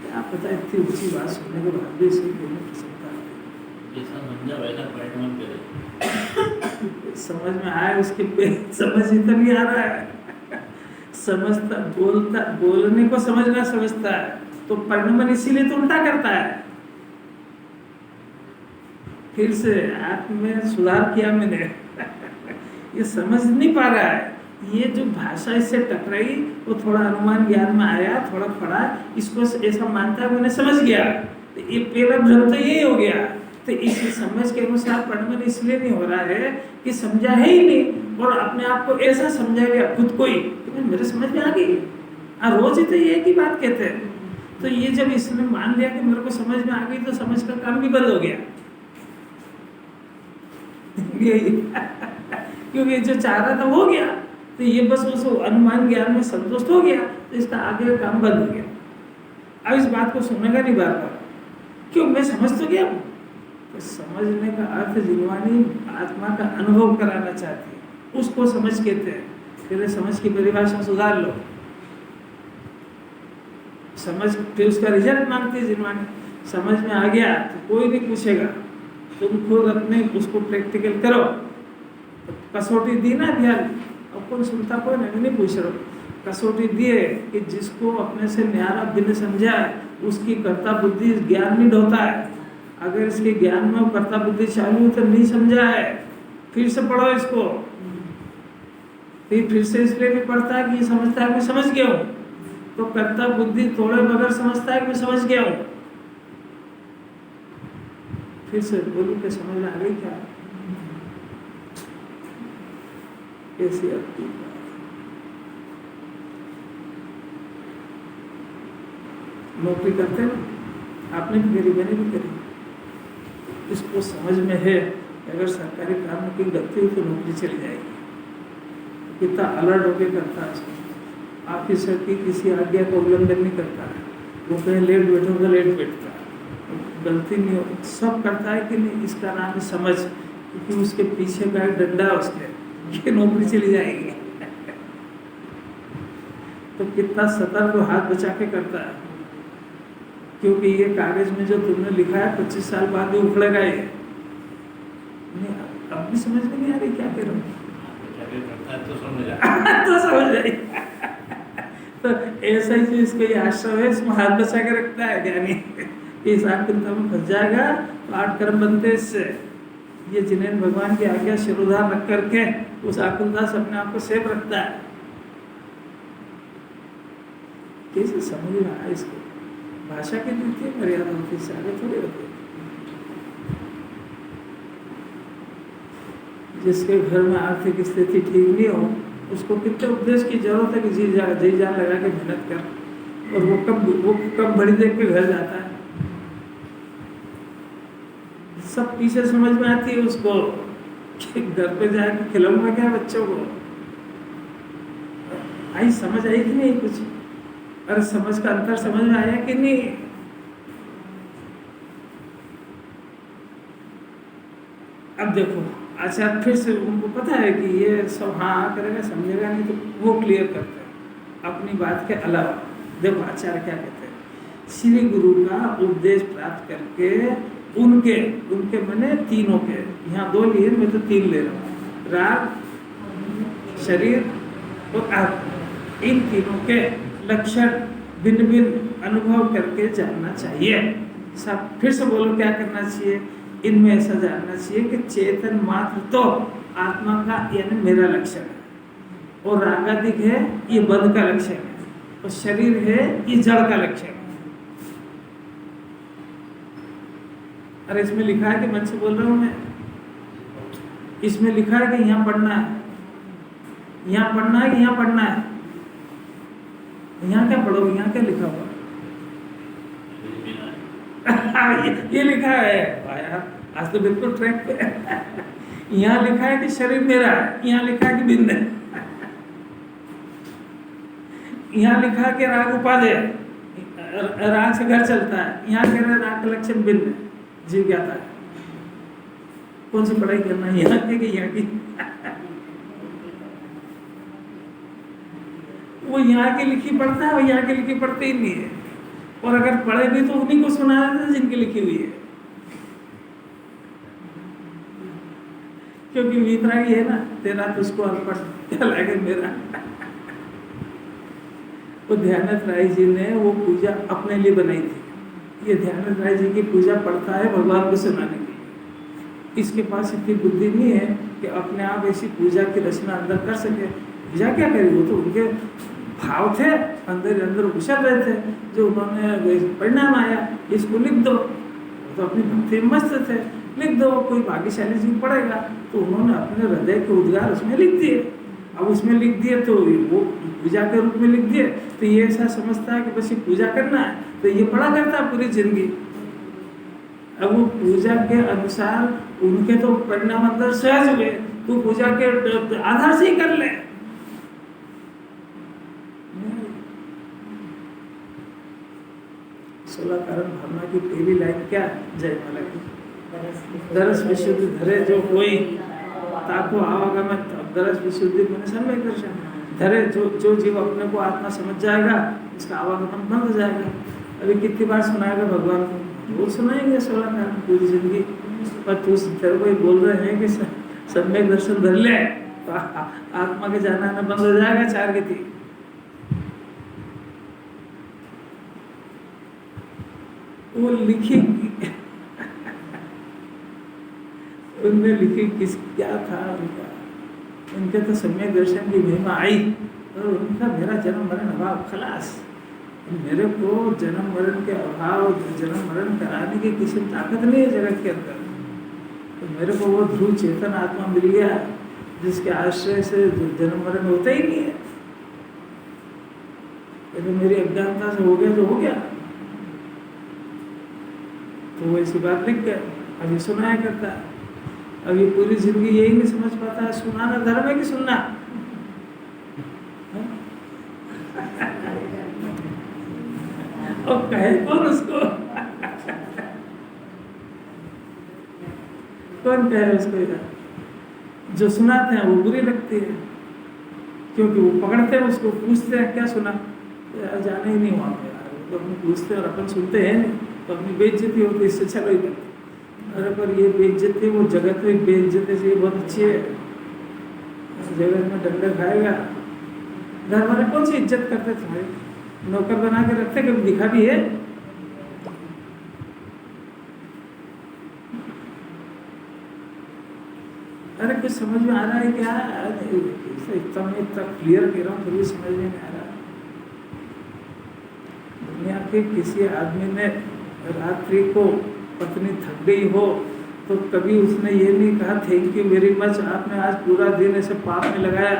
क्या पता इतनी ऊंची बात सुनने के बाद भी इसे बोलने की सकता है। समझ में आया उसके पे, समझ ही तो नहीं आ रहा है। समझता बोलने को समझना समझता है तो परिणाम इसीलिए तो उल्टा करता है। फिर से आप में सुधार किया मैंने। ये समझ नहीं पा रहा है, ये जो भाषा इससे टकराई वो थोड़ा अनुमान ज्ञान में आया, थोड़ा पढ़ा, इसको ऐसा मानता है, मैंने समझ गया। तो ये पहला भ्रम तो यही हो गया। तो इस समझ के अनुसार परिणाम इसलिए नहीं हो रहा है कि समझा है ही नहीं, और अपने आप को ऐसा समझा गया खुद को ही कि मेरे समझ में आ गई। रोज ही तो ये एक ही बात कहते हैं। तो ये जब इसने मान लिया कि मेरे को समझ में आ गई तो समझ का काम भी बंद हो गया। क्योंकि जो चाह रहा था वो हो गया, तो ये बस उस अनुमान ज्ञान में संतुष्ट हो गया, तो इसका आगे काम बंद हो गया। अब इस बात को सुनेगा नहीं बार बार, क्यों? मैं समझ तो गया हूँ। तो समझने का अर्थ जिनवानी आत्मा का अनुभव कराना चाहती है, उसको समझ कहते हैं। पहले समझ की परिभाषा सुधार लो। समझ फिर उसका रिजल्ट मांगती है जिनवानी। समझ में आ गया तो कोई नहीं पूछेगा, तुम खुद अपने उसको प्रैक्टिकल करो। तो कसौटी दी ना ध्यान, अब कौन सुनता, कोई नहीं पूछ रहा। कसौटी दिए कि जिसको अपने से न्यारा भिन्न समझा उसकी कर्ता बुद्धि ज्ञान नहीं ढोता है। अगर इसके ज्ञान में कर्ता बुद्धि चालू तो नहीं समझा है, फिर से पढ़ो इसको। फिर से इसलिए नहीं पढ़ता है कि समझता है मैं समझ गया हूँ, तो कर्ता बुद्धि थोड़े बगैर समझता है कि मैं समझ गया हूँ। फिर से बोलूं कि समझ में आ गई क्या? ऐसी नौकरी करते हैं, आपने भी करी, मैंने भी करी। इसको समझ में है अगर सरकारी काम में कोई गलती हुई तो नौकरी चली जाएगी। कितना अलर्ट होकर करता है, ऑफिसर की किसी आज्ञा का उल्लंघन नहीं करता है। वो कहीं लेट बैठो तो लेट बैठता है, गलती नहीं हो, सब करता है कि नहीं। इसका नाम है समझ, क्योंकि उसके पीछे का एक डंडा उसके, ये नौकरी चली जाएगी। तो कितना सतर्क हाथ बचा के करता है, क्योंकि ये कागज में जो तुमने लिखा है 25 साल बाद भी उखड़ेगा। ये अब भी समझ में नहीं आ रही क्या कह रहा हूँ। करता है तो समझ आ तो समझ आई। तो ऐसा ही जो इसका ये आश्रम है, इसमें हाथ बचा के रखता है ज्ञानी। इस आकुलता में फंस जाएगा तो 8 कर्म बनते इससे। ये जिन्हें भगवान की आज्ञा शिरोधार रख करके उस आकुलता से अपने आप को सेफ रखता है। कैसे समझ में आया इसको? भाषा की नीति मर्यादा होती है, आगे थोड़ी होती है। जिसके घर में आर्थिक स्थिति ठीक नहीं हो, उसको कितने उपदेश की जरूरत है कि जी जान लगा के मेहनत कर, और वो कब बड़ी देख के घर जाता है। सब पीछे समझ में आती है उसको कि घर पे जाके खिलाऊंगा क्या बच्चों को। आई समझ आई कि नहीं कुछ? अरे समझ का अंतर समझ में आया कि नहीं? अब देखो आचार्य फिर से उनको पता है कि ये सब हाँ करेगा, समझेगा नहीं, तो वो क्लियर करते हैं अपनी बात के अलावा। देखो आचार्य क्या कहते हैं, श्री गुरु का उपदेश प्राप्त करके उनके मैंने तीनों के, यहाँ 2 लिए, मैं तो 3 ले रहा हूँ, राग, शरीर और आत्मा, इन तीनों के लक्षण भिन्न भिन्न अनुभव करके जानना चाहिए। सब फिर से बोलो क्या करना चाहिए? इनमें ऐसा जानना चाहिए कि चेतन मात्र तो आत्मा का यानी मेरा लक्षण है, और रागादिक है ये बंध का लक्षण है, और शरीर है ये जड़ का लक्षण है। अरे इसमें लिखा है कि मन से बोल रहा हूँ मैं, इसमें लिखा है कि यहाँ पढ़ना है, यहाँ पढ़ना है कि यहाँ पढ़ना है, यहाँ क्या पढ़ोगे? यहाँ क्या लिखा हुआ? ये लिखा है भाई, आज तो बिल्कुल ट्रैक पे। यहाँ लिखा है कि शरीर मेरा है, यहाँ लिखा है कि भिन्न है, यहाँ लिखा है कि राग उपाधि है, राग से घर चलता है, यहाँ कह रहे राग का लक्षण भिन्न है, जीव ज्ञाता है। कौन सी पढ़ाई करना है, यहाँ की कि यहाँ की? वो यहाँ की लिखी पढ़ता है, वो यहाँ की लिखी पढ़ते ही नहीं है, और अगर पढ़े भी तो उन्हीं को सुनाया था जिनकी लिखी हुई है, क्योंकि वीतरागी है ना, तेरा तुझको अनपढ़ क्या लगे मेरा। वो ध्यानथ राय जी ने वो पूजा अपने लिए बनाई थी। ये ध्यानथ राय जी की पूजा पढ़ता है भगवान को सुनाने की। इसके पास इतनी बुद्धि नहीं है कि अपने आप ऐसी पूजा की रचना अंदर कर सके। पूजा क्या करी, वो तो उनके भाव थे, अंदर अंदर उछल रहे थे, जो उन्होंने परिणाम आया, इसको लिख दो। तो अपनी भक्ति में मस्त थे, लिख दो, कोई भाग्यशाली जी पढ़ेगा। तो उन्होंने अपने हृदय के उद्गार उसमें लिख दिए। अब उसमें लिख दिए तो वो पूजा के रूप में लिख दिए, तो ये ऐसा समझता है कि बस ये पूजा करना है, तो ये पढ़ा करता है पूरी जिंदगी। अब वो पूजा के अनुसार उनके तो परिणाम अंदर सहज हुए, तो पूजा के आधार से ही कर ले। सोलह कारण भावना की पहली लाइन क्या है जयमाला की? दरस विशुद्धि धरे जो कोई ताको आवागमन। दरस विशुद्धि मैंने सम्यक दर्शन धरे, जो जीव अपने को आत्मा समझ जाएगा उसका आवागमन बंद हो जाएगा। अभी कितनी बार सुनाएगा भगवान को? वो सुनाएंगे 16 कारण पूरी जिंदगी, पर तू तेरे को बोल रहे हैं कि सम्यक दर्शन धर ले तो आत्मा के जाना आना बंद हो जाएगा। 4 गति वो लिखी उनने लिखी किस क्या था उनके तो सम्यक दर्शन की महिमा आई, और उनका मेरा जन्म मरण अभाव खलास। मेरे को जन्म मरण के अभाव, जन्म मरण कराने की किसी ताकत नहीं है जगत के अंदर। तो मेरे को वो ध्रुव चेतन आत्मा मिल गया जिसके आश्रय से जन्म मरण होता ही नहीं है। तो मेरी अज्ञानता से हो गया जो हो गया, तो वो ऐसी बात लिख गया। अभी सुनाया करता है, अभी पूरी जिंदगी यही नहीं समझ पाता है सुनाना धर्म है कि सुनना। और कहे कौन उसको? कौन कहे उसको? इधर जो सुनाते हैं वो बुरी लगती है, क्योंकि वो पकड़ते हैं उसको, पूछते हैं क्या सुना, यार जाने ही नहीं वहाँ पे यार, तो अपने पूछते हैं और अपन सुनते हैं नहीं, तो अपनी बेइज्जती होती है, इससे चलो ही करते। अरे पर ये बेइज्जती वो जगत में बेइज्जती से बहुत अच्छी है, जगत में डंडा खाएगा। घर वाले कौन सी इज्जत करते तुम्हारी? नौकर बना के रखते, कभी दिखा भी है? अरे कुछ समझ में आ रहा है क्या? इतना क्लियर कह रहा हूँ, फिर भी समझ में नहीं आ रहा। दुनिया के किसी आदमी ने रात्रि को पत्नी थक गई हो तो कभी उसने ये नहीं कहा थैंक यू वेरी मच, आपने आज पूरा दिन ऐसे पाप में लगाया,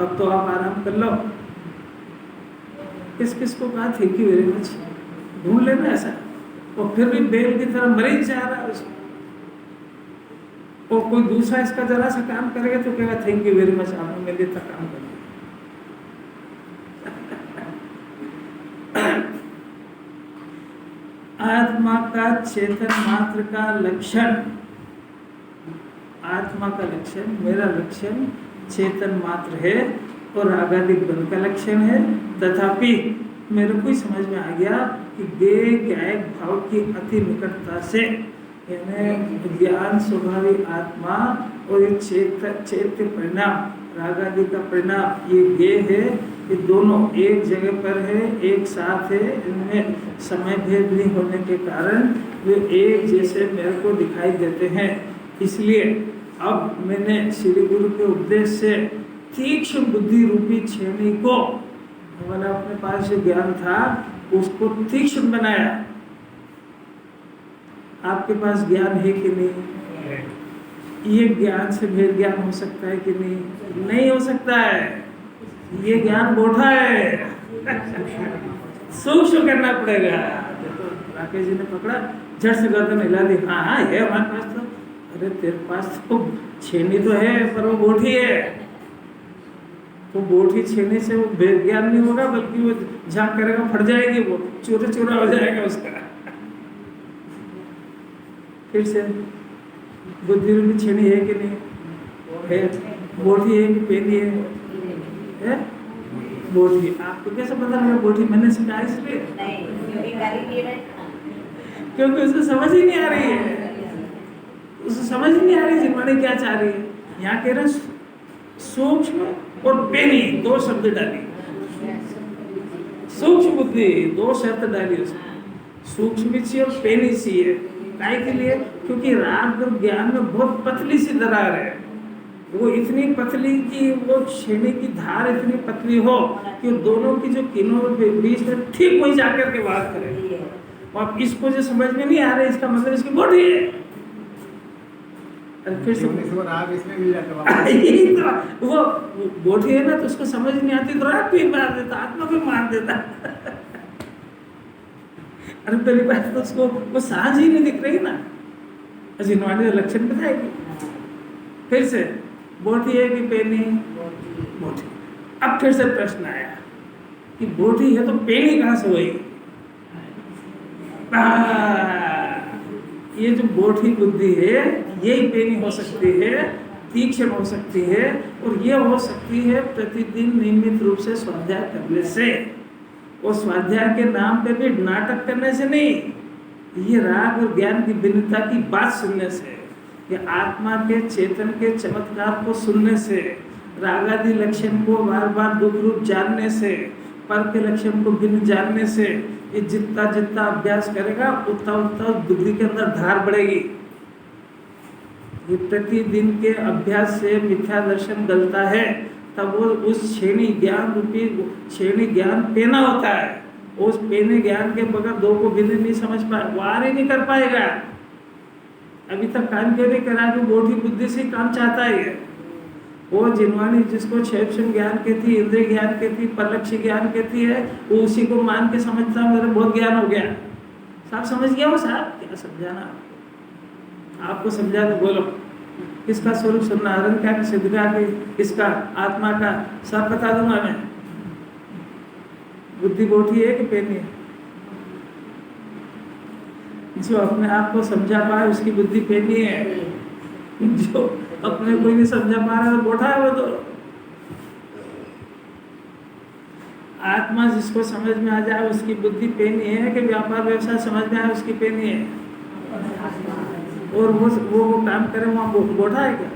अब तो आप आराम कर लो। किस किस को कहा थैंक यू वेरी मच? ढूंढ लेना ऐसा। और फिर भी बेल की तरह मरीज जा रहा है उसको। और कोई दूसरा इसका जरा सा काम करेगा तो कहेगा थैंक यू वेरी मच, आपने मेरे लिए इतना काम कर दिया। आत्मा का चेतन मात्र का लक्षण, आत्मा का लक्षण, मेरा लक्षण चेतन मात्र है और रागादिक बल का लक्षण है। तथापि मेरे को ही समझ में आ गया कि ज्ञेय ज्ञायक भाव की अति निकटता से, यानी ज्ञान स्वभावी आत्मा और ये चैत्य परिणाम, रागादि का परिणाम, ये ज्ञेय है, ये दोनों एक जगह पर है, एक साथ है। इनमें समय भेद नहीं होने के कारण वे एक जैसे मेरे को दिखाई देते हैं। इसलिए अब मैंने श्री गुरु के उपदेश से तीक्ष्ण बुद्धि रूपी छेनी को, हमारा अपने पास जो ज्ञान था उसको तीक्ष्ण बनाया। आपके पास ज्ञान है कि नहीं? ये ज्ञान से भेद ज्ञान हो सकता है कि नहीं? नहीं हो सकता है। ये ज्ञान बोधा है, सूक्ष्म करना पड़ेगा। तो राकेश जी ने पकड़ा, झट से गर्दन हिला दी। हाँ हाँ है हमारे पास तो। अरे तेरे पास तो छेनी तो है पर वो बोठी है। तो बोठी छेनी से वो भेद ज्ञान नहीं होगा, बल्कि वो जहाँ करेगा फट जाएगी, वो चूरा चूरा हो जाएगा उसका। फिर से बुद्धि रूपी छेनी है कि नहीं? है। बोठी है कि पेनी है? बोठी। आपको कैसे पता लगा बोठी? मैंने सिखाया इसलिए क्योंकि उसे समझ ही नहीं आ रही है, उसे समझ ही नहीं आ रही जिनवाणी क्या चाह रही है। यहाँ कह रहे सूक्ष्म और पेनी, दो शब्द डाली। सूक्ष्म बुद्धि, दो शर्त डाली उसमें, सूक्ष्म सी और पेनी सी है। काय के लिए? क्योंकि राग और ज्ञान में बहुत पतली सी दरार है। वो इतनी पतली कि वो छेनी की धार इतनी पतली हो कि दोनों की जो किनों के बीच में ठीक वही जाकर के बात करे। अब इसको जो समझ में नहीं आ रहा है, इसका मतलब इसकी बॉडी है। फिर से राग इसमें मिल जाता यही तो, वो बोठी है ना, तो उसको समझ नहीं आती तो राग को ही मार देता, आत्मा को मार देता। अरे पहली बात तो उसको वो सांझ ही नहीं दिख रही ना, जिनवाणी लक्षण बताएगी। फिर से बोठी है कि पेनी? बोठी। अब फिर से प्रश्न आया कि बोठी है तो पेनी कहाँ से हुई? ये जो बोठी बुद्धि है यही पेनी हो सकती है, तीक्ष्ण हो सकती है, और ये हो सकती है प्रतिदिन नियमित रूप से स्वाध्याय करने से। और स्वाध्याय के नाम पे भी नाटक करने से नहीं, ये राग और ज्ञान की भिन्नता की बात सुनने से, ये आत्मा के चेतन के चमत्कार को सुनने से, रागादि लक्षण को बार बार दुख रूप जानने से, पर के लक्षण को भिन्न जानने से, ये जितना जितना अभ्यास करेगा उतना उतना बुद्धि के अंदर धार बढ़ेगी। ये प्रतिदिन के अभ्यास से मिथ्या दर्शन गलता है, तब वो उस छेनी ज्ञान रूपी छेनी ज्ञान पेना होता है। उस पेने ज्ञान के बगैर दो को भिन्न नहीं समझ पाए, वार ही नहीं कर पाएगा। अभी तक काम क्यों नहीं करा? कि बोधी बुद्धि से काम चाहता है। वो जिनवाणी जिसको क्षेत्र ज्ञान कहती, इंद्रिय ज्ञान कहती, परलक्ष्य ज्ञान कहती है, वो उसी को मान के समझता है मेरा बहुत ज्ञान हो गया। साहब समझ गया वो? साहब क्या समझाना आपको? समझा तो बोलो। किसका स्वरूप सुनना? अरन क्या सिद्ध का कि इसका आत्मा का? सब बता दूंगा मैं। बुद्धि बोठी है कि पेनी है? जो अपने आप को समझा पाए उसकी बुद्धि पेनी है, जो अपने कोई नहीं समझा पा रहा है तो बोठा है वो तो। आत्मा जिसको समझ में आ जाए उसकी बुद्धि पेनी है, कि व्यापार व्यवसाय समझ में आए उसकी पेनी है। और वो काम करे वहाँ बोठा है क्या?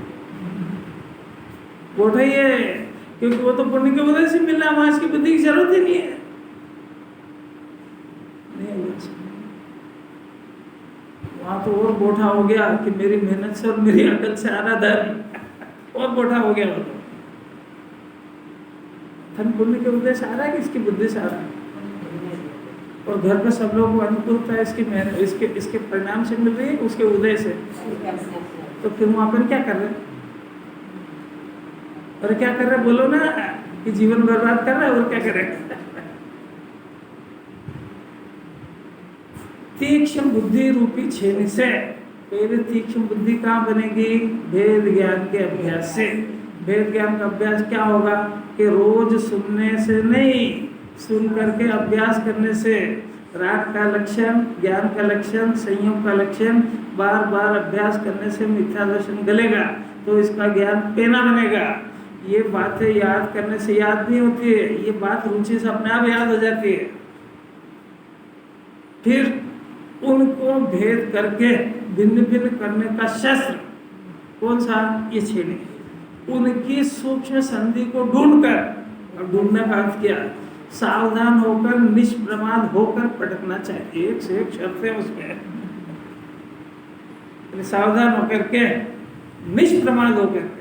बोठा ही है, क्योंकि वो तो पुण्य के वजह से मिल रहा है, वहां इसकी बुद्धि की जरूरत ही नहीं है। वहां तो और बोठा हो गया कि मेरी मेहनत से और मेरी अकल से आ रहा धन, और बोठा हो गया वो तो। धन पुण्य के वजह से आ रहा है कि इसकी बुद्धि से आ रहा है, और घर पे सब लोगों को अनुकूलता है इसकी मेहनत, इसके परिणाम से मिल रही है, उसके उदय से। तो फिर वहां पर क्या कर रहे हैं? और क्या कर रहे हैं बोलो ना, कि जीवन बर्बाद कर रहा है, और क्या कर रहे हैं? तीक्ष्ण बुद्धि रूपी छेनी से, पहले तीक्ष्ण बुद्धि कहाँ बनेगी? भेद ज्ञान के अभ्यास से। भेद ज्ञान का अभ्यास क्या होगा? कि रोज सुनने से नहीं, सुन करके अभ्यास करने से। राग का लक्षण, ज्ञान का लक्षण, संयम का लक्षण, बार बार अभ्यास करने से मिथ्या दर्शन गलेगा, तो इसका ज्ञान पेना बनेगा। ये बातें याद करने से याद नहीं होती है, ये बात रुचि से अपने आप याद हो जाती है। फिर उनको भेद करके भिन्न भिन्न करने का शस्त्र कौन सा? ये छेनी। उनकी सूक्ष्म संधि को ढूंढकर, और ढूंढने का अर्थ क्या? सावधान होकर, निष्प्रमाद होकर पटकना चाहिए। एक से एक शर्त है उसमें, सावधान होकर के, निष्प्रमाद होकर के।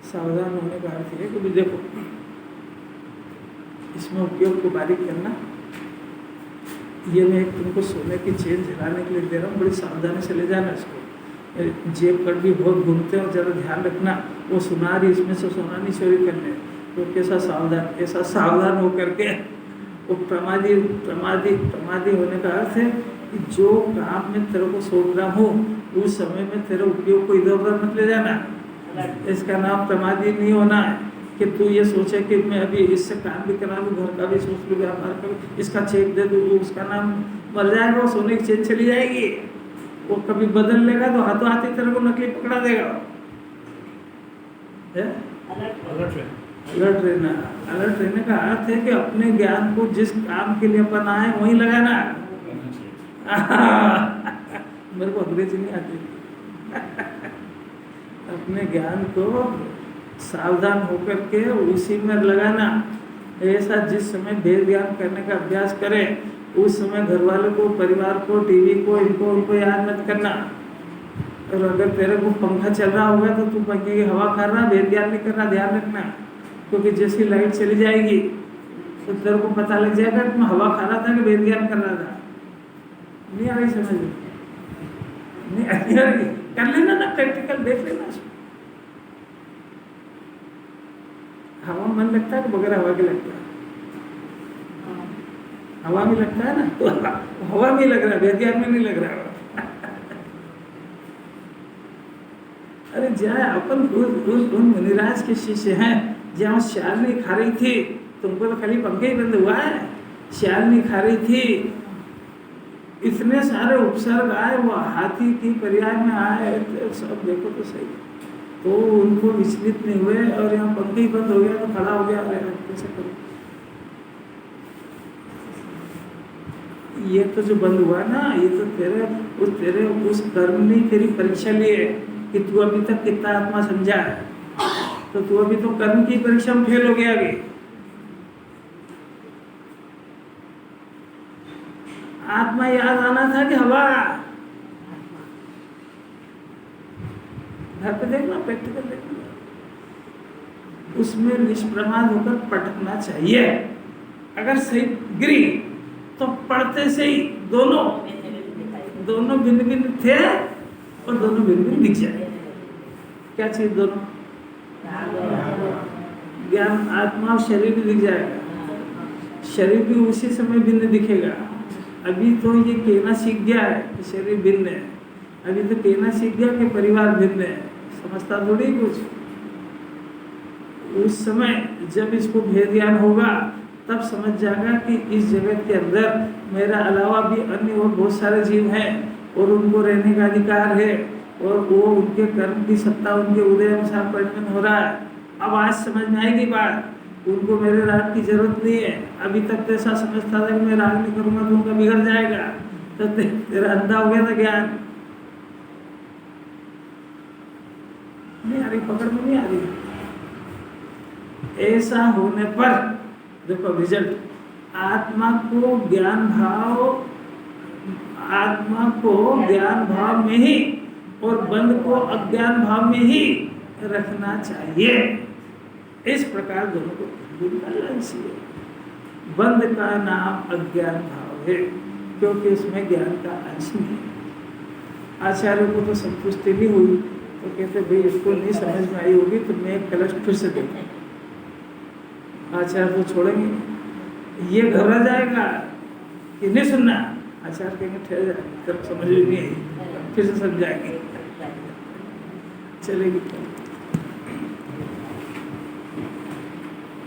सावधान होने का अर्थ है कि देखो इसमें उपयोग को बारीक करना। ये मैं तुमको सोने की चेन जलाने के लिए दे रहा हूँ, बड़ी सावधानी से ले जाना इसको। जेब पर भी बहुत घूमते हैं, और जरा ध्यान रखना, वो सुना रही, इसमें से सोना नहीं चोरी करने। तो कैसा सावधान, ऐसा सावधान होकर के। वो प्रमादी होने का अर्थ है कि जो काम में तेरे को सोच रहा हूँ, उस समय में तेरे उपयोग को इधर उधर मत ले जाना। इसका नाम प्रमादी नहीं होना है कि तू ये सोचे कि मैं अभी इससे काम भी करा लूँ, घर का भी सोच लूँ, व्यापार करूँ, इसका चेक दे दूँ, उसका नाम मर जाएगा, वो सोने की चेन चली जाएगी। वो कभी बदल लेगा तो हाथों हाथ ही तेरे को नकली पकड़ा देगा। अलर्ट रहना। अलर्ट रहने का अर्थ है कि अपने ज्ञान को जिस काम के लिए अपन आए वहीं लगाना। मेरे को अंग्रेजी नहीं आती। अपने ज्ञान को सावधान होकर के उसी में लगाना। ऐसा जिस समय भेद ज्ञान करने का अभ्यास करें, उस समय घर वालों को, परिवार को, टीवी को, उनको याद मत करना। और अगर तेरे को पंखा चल रहा होगा तो तू पंखे की हवा कर रहा, भेद ज्ञान नहीं कर रहा, ध्यान रखना। क्योंकि जैसी लाइट चली जाएगी तो तेरे को पता लग जाएगा कि मैं हवा खा रहा था कि भेद ज्ञान कर रहा था। नहीं आ रही समझ में? नहीं आ रही? कर लेना ना, प्रैक्टिकल देख लेना। हवा मन लगता है कि बगैर हवा के लगता है? हवा में लगता है ना, तो हवा में लग रहा है, भेद ज्ञान में नहीं लग रहा है। अरे जहाँ अपन उन मुनिराज के शिष्य हैं, जहाँ श्यालनी खा रही थी, तुमको तो खाली पंखे ही बंद हुआ है। श्यालनी खा रही थी, इतने सारे उपसर्ग आए, वो हाथी की पर्याय में आए, तो सब देखो तो सही, तो उनको विचलित नहीं हुए। और यहाँ पंखे ही बंद हो गया तो खड़ा हो गया, कैसे करो? ये तो जो बंद हुआ ना, ये तो तेरे उस कर्म ने तेरी परीक्षा ली है कि तू अभी तक कितना आत्मा समझा है। तो तू अभी तो कर्म की परीक्षा में फेल हो गया। अभी आत्मा याद आना था कि हवा? घर पे देखना, प्रैक्टिकल देखना, उसमें निष्प्रमाद होकर पटकना चाहिए। अगर सही गिरी तो पढ़ते से ही दोनों भिन्न भिन्न थे और दोनों भिन्न भिन्न दिख जाए। क्या चीज? दोनों ज्ञान, आत्मा और शरीर भी दिख जाएगा। शरीर भी उसी समय भिन्न दिखेगा। अभी तो ये कहना सीख गया है कि शरीर भिन्न है, अभी तो कहना सीख गया कि परिवार भिन्न है, समझता थोड़ी कुछ। उस समय जब इसको भेद ज्ञान होगा तब समझ जाएगा कि इस जगत के अंदर मेरा अलावा भी अन्य और बहुत सारे जीव हैं, और उनको रहने का अधिकार है, और वो उनके कर्म की सत्ता उनके उदय अनुसार परिणत हो रहा है। अब आज समझ में आएगी बात, उनको मेरे राग की जरूरत नहीं है। अभी तक तो ऐसा समझता था कि मैं राग नहीं करूँगा तो उनका बिगड़ जाएगा, तो तेरा अंधा हो गया था ज्ञान। नहीं आ रही, पकड़ में नहीं आ रही। ऐसा होने पर देखो रिजल्ट, आत्मा को ज्ञान भाव में ही और बंद को अज्ञान भाव में ही रखना चाहिए। इस प्रकार दोनों को बैलेंस है। बंद का नाम अज्ञान भाव है क्योंकि इसमें ज्ञान का अंश नहीं। आचार्य को तो संतुष्टि नहीं हुई तो कहते भाई इसको नहीं समझ में आई होगी तो मैं कलश फिर से देखूं। आचार्य तो छोड़ेंगे नहीं, ये घबरा जाएगा कि नहीं सुनना, आचार्य कहेंगे ठहर जाएगा, तब समझ में नहीं आई, फिर से समझाएंगे, चलेगी।